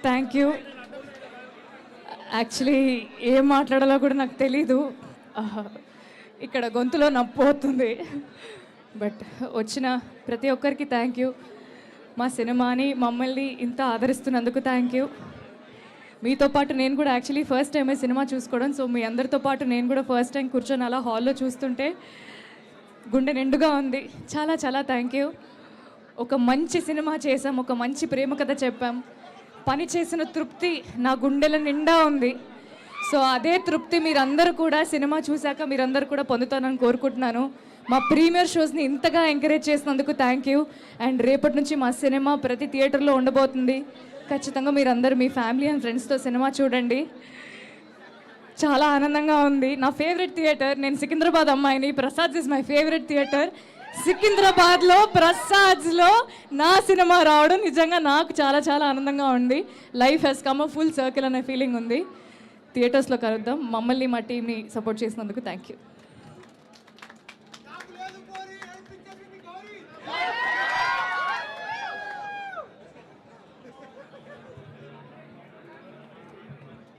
Thank you. Actually ఏం మాట్లాడాలో కూడా నాకు తెలీదు, ఇక్కడ గొంతులో నొప్పి అవుతుంది. బట్ వచ్చిన ప్రతి ఒక్కరికి థ్యాంక్ యూ. మా సినిమాని మమ్మల్ని ఇంత ఆదరిస్తున్నందుకు థ్యాంక్ యూ. మీతో పాటు నేను కూడా యాక్చువల్లీ ఫస్ట్ టైమే సినిమా చూసుకోవడం. సో మీ అందరితో పాటు నేను కూడా ఫస్ట్ టైం కూర్చొని అలా హాల్లో చూస్తుంటే గుండె నిండుగా ఉంది. చాలా చాలా థ్యాంక్ యూ. ఒక మంచి సినిమా చేసాం, ఒక మంచి ప్రేమ కథ చెప్పాం. పని చేసిన తృప్తి నా గుండెల నిండా ఉంది. సో అదే తృప్తి మీరందరూ కూడా సినిమా చూశాక మీరందరూ కూడా పొందుతానని కోరుకుంటున్నాను. మా ప్రీమియర్ షోస్ని ఇంతగా ఎంకరేజ్ చేసినందుకు థ్యాంక్ యూ. అండ్ రేపటి నుంచి మా సినిమా ప్రతి థియేటర్లో ఉండబోతుంది. ఖచ్చితంగా మీరందరూ మీ ఫ్యామిలీ అండ్ ఫ్రెండ్స్తో సినిమా చూడండి. చాలా ఆనందంగా ఉంది. నా ఫేవరెట్ థియేటర్, నేను సికింద్రాబాద్ అమ్మాయిని, Prasad is my favourite theatre. సికింద్రాబాద్లో ప్రసాద్స్లో నా సినిమా రావడం నిజంగా నాకు చాలా చాలా ఆనందంగా ఉంది. Life has come a full circle అనే ఫీలింగ్ ఉంది. థియేటర్స్లో కలుద్దాం. మమ్మల్ని మా టీంని సపోర్ట్ చేసినందుకు థ్యాంక్ యూ.